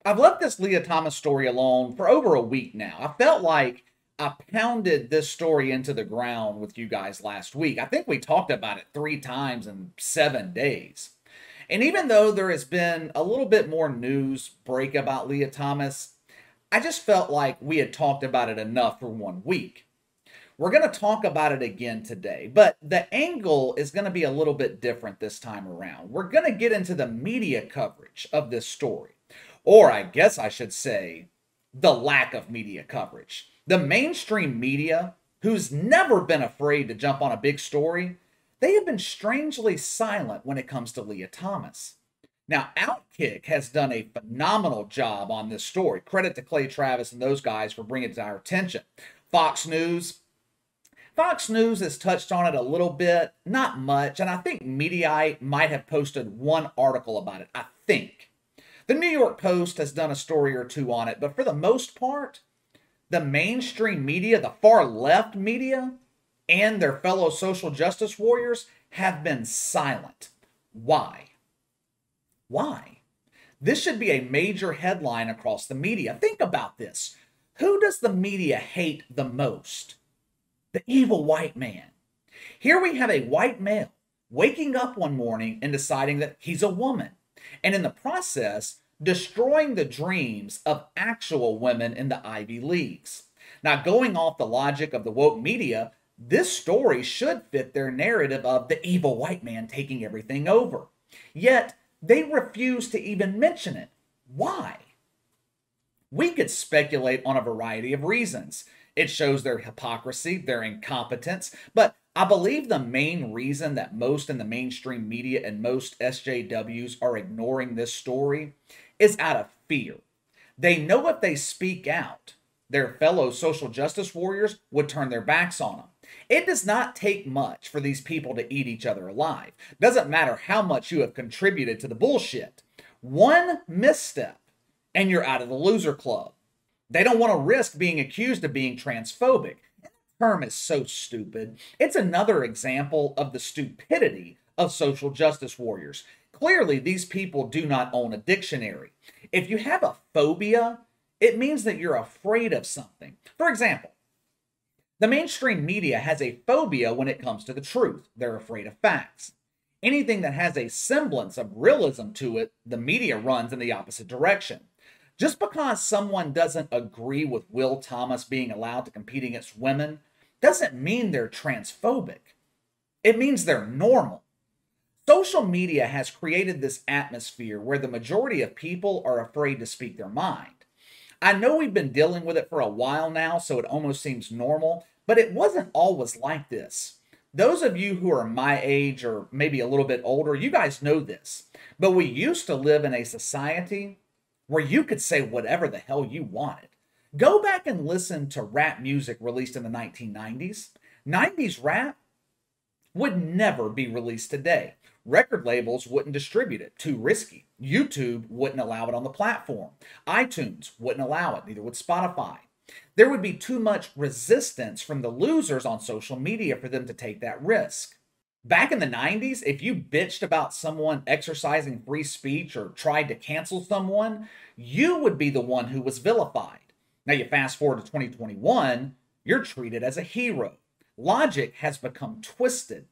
I've left this Lia Thomas story alone for over a week now. I felt like I pounded this story into the ground with you guys last week. I think we talked about it 3 times in 7 days. And even though there has been a little bit more news break about Lia Thomas, I just felt like we had talked about it enough for 1 week. We're going to talk about it again today, but the angle is going to be a little bit different this time around. We're going to get into the media coverage of this story. Or I guess I should say, the lack of media coverage. The mainstream media, who's never been afraid to jump on a big story, they have been strangely silent when it comes to Lia Thomas. Now, Outkick has done a phenomenal job on this story. Credit to Clay Travis and those guys for bringing it to our attention. Fox News has touched on it a little bit, not much, and I think Mediaite might have posted one article about it, I think. The New York Post has done a story or two on it, but for the most part, the mainstream media, the far left media, and their fellow social justice warriors have been silent. Why? Why? This should be a major headline across the media. Think about this. Who does the media hate the most? The evil white man. Here we have a white male waking up one morning and deciding that he's a woman, and in the process, destroying the dreams of actual women in the Ivy Leagues. Now, going off the logic of the woke media, this story should fit their narrative of the evil white man taking everything over. Yet, they refuse to even mention it. Why? We could speculate on a variety of reasons. It shows their hypocrisy, their incompetence, but I believe the main reason that most in the mainstream media and most SJWs are ignoring this story is out of fear. They know if they speak out, their fellow social justice warriors would turn their backs on them. It does not take much for these people to eat each other alive. Doesn't matter how much you have contributed to the bullshit. One misstep, and you're out of the loser club. They don't want to risk being accused of being transphobic. The term is so stupid. It's another example of the stupidity of social justice warriors. Clearly, these people do not own a dictionary. If you have a phobia, it means that you're afraid of something. For example, the mainstream media has a phobia when it comes to the truth. They're afraid of facts. Anything that has a semblance of realism to it, the media runs in the opposite direction. Just because someone doesn't agree with Will Thomas being allowed to compete against women doesn't mean they're transphobic. It means they're normal. Social media has created this atmosphere where the majority of people are afraid to speak their mind. I know we've been dealing with it for a while now, so it almost seems normal, but it wasn't always like this. Those of you who are my age or maybe a little bit older, you guys know this. But we used to live in a society where you could say whatever the hell you wanted. Go back and listen to rap music released in the 1990s. 90s rap would never be released today. Record labels wouldn't distribute it, too risky. YouTube wouldn't allow it on the platform. iTunes wouldn't allow it, neither would Spotify. There would be too much resistance from the losers on social media for them to take that risk. Back in the 90s, if you bitched about someone exercising free speech or tried to cancel someone, you would be the one who was vilified. Now you fast forward to 2021, you're treated as a hero. Logic has become twisted.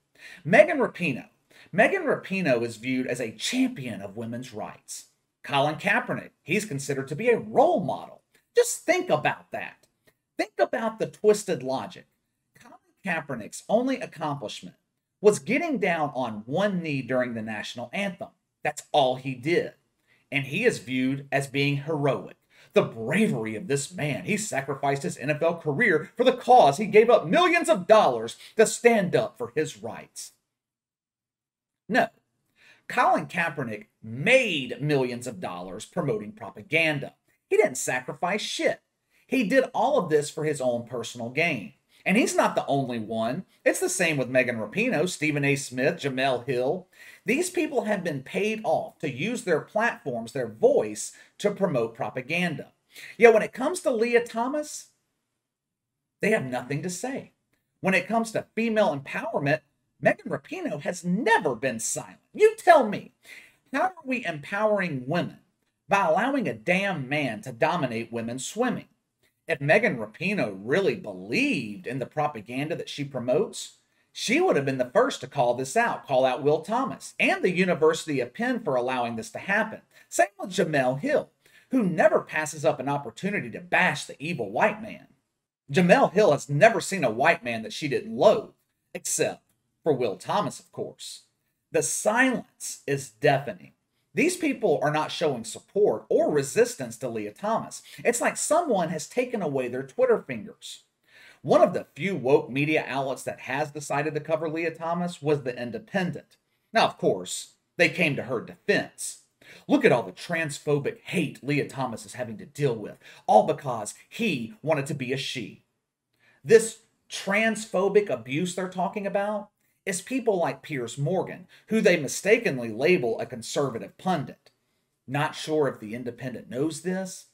Megan Rapinoe is viewed as a champion of women's rights. Colin Kaepernick, he's considered to be a role model. Just think about that. Think about the twisted logic. Colin Kaepernick's only accomplishment was getting down on one knee during the national anthem. That's all he did. And he is viewed as being heroic. The bravery of this man. He sacrificed his NFL career for the cause. He gave up millions of dollars to stand up for his rights. No. Colin Kaepernick made millions of dollars promoting propaganda. He didn't sacrifice shit. He did all of this for his own personal gain. And he's not the only one. It's the same with Megan Rapinoe, Stephen A. Smith, Jemele Hill. These people have been paid off to use their platforms, their voice, to promote propaganda. Yet when it comes to Lia Thomas, they have nothing to say. When it comes to female empowerment, Megan Rapinoe has never been silent. You tell me, how are we empowering women By allowing a damn man to dominate women's swimming. If Megan Rapinoe really believed in the propaganda that she promotes, she would have been the first to call out Will Thomas and the University of Penn for allowing this to happen. Same with Jemele Hill, who never passes up an opportunity to bash the evil white man. Jemele Hill has never seen a white man that she didn't loathe, except for Will Thomas, of course. The silence is deafening. These people are not showing support or resistance to Lia Thomas. It's like someone has taken away their Twitter fingers. One of the few woke media outlets that has decided to cover Lia Thomas was The Independent. Now, of course, they came to her defense. Look at all the transphobic hate Lia Thomas is having to deal with, all because he wanted to be a she. This transphobic abuse they're talking about is people like Piers Morgan, who they mistakenly label a conservative pundit. Not sure if The Independent knows this.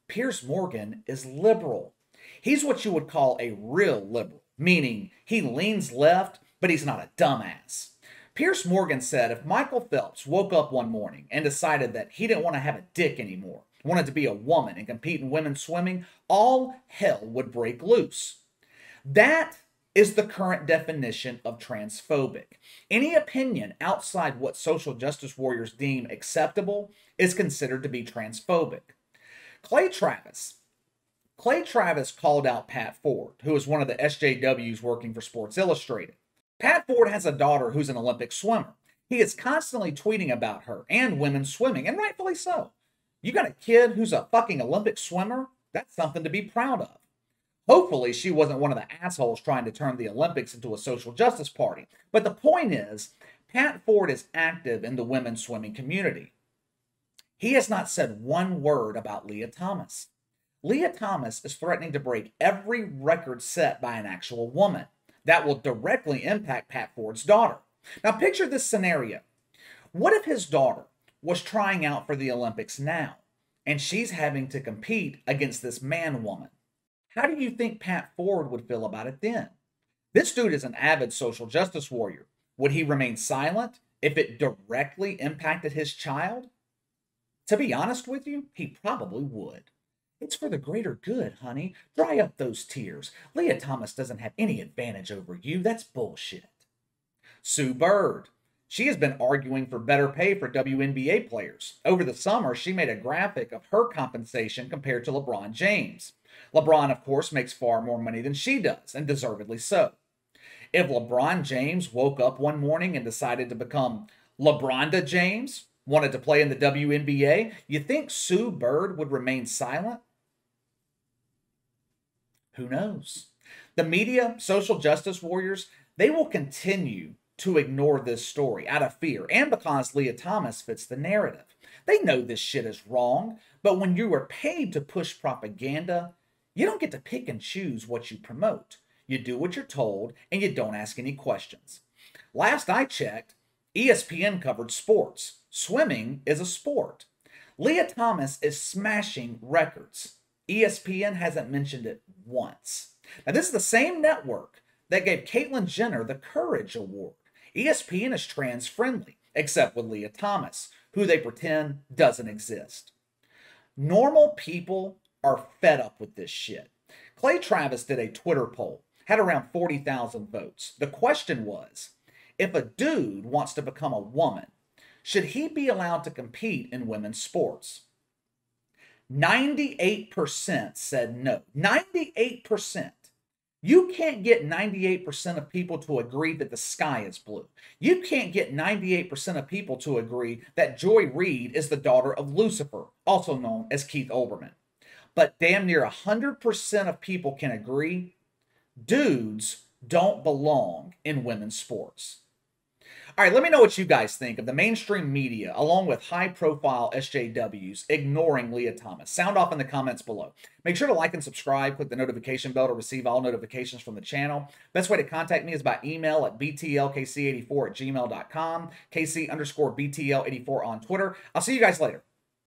Piers Morgan is liberal. He's what you would call a real liberal, meaning he leans left, but he's not a dumbass. Piers Morgan said if Michael Phelps woke up one morning and decided that he didn't want to have a dick anymore, wanted to be a woman and compete in women's swimming, all hell would break loose. That is the current definition of transphobic. Any opinion outside what social justice warriors deem acceptable is considered to be transphobic. Clay Travis called out Pat Ford, who is one of the SJWs working for Sports Illustrated. Pat Ford has a daughter who's an Olympic swimmer. He is constantly tweeting about her and women's swimming, and rightfully so. You got a kid who's a fucking Olympic swimmer? That's something to be proud of. Hopefully, she wasn't one of the assholes trying to turn the Olympics into a social justice party. But the point is, Pat Ford is active in the women's swimming community. He has not said one word about Lia Thomas. Lia Thomas is threatening to break every record set by an actual woman. That will directly impact Pat Ford's daughter. Now picture this scenario. What if his daughter was trying out for the Olympics now, and she's having to compete against this man-woman? How do you think Pat Ford would feel about it then? This dude is an avid social justice warrior. Would he remain silent if it directly impacted his child? To be honest with you, he probably would. It's for the greater good, honey. Dry up those tears. Lia Thomas doesn't have any advantage over you. That's bullshit. Sue Bird. She has been arguing for better pay for WNBA players. Over the summer, she made a graphic of her compensation compared to LeBron James. LeBron, of course, makes far more money than she does, and deservedly so. If LeBron James woke up one morning and decided to become LeBronda James, wanted to play in the WNBA, you think Sue Bird would remain silent? Who knows? The media, social justice warriors, they will continue to ignore this story out of fear and because Lia Thomas fits the narrative. They know this shit is wrong, but when you are paid to push propaganda, you don't get to pick and choose what you promote. You do what you're told and you don't ask any questions. Last I checked, ESPN covered sports. Swimming is a sport. Lia Thomas is smashing records. ESPN hasn't mentioned it once. Now, this is the same network that gave Caitlyn Jenner the Courage Award. ESPN is trans-friendly, except with Lia Thomas, who they pretend doesn't exist. Normal people are fed up with this shit. Clay Travis did a Twitter poll, had around 40,000 votes. The question was, if a dude wants to become a woman, should he be allowed to compete in women's sports? 98% said no. 98%. You can't get 98% of people to agree that the sky is blue. You can't get 98% of people to agree that Joy Reid is the daughter of Lucifer, also known as Keith Olbermann. But damn near 100% of people can agree dudes don't belong in women's sports. All right, let me know what you guys think of the mainstream media, along with high-profile SJWs, ignoring Lia Thomas. Sound off in the comments below. Make sure to like and subscribe. Click the notification bell to receive all notifications from the channel. Best way to contact me is by email at btlkc84@gmail.com, KC_BTL84 on Twitter. I'll see you guys later.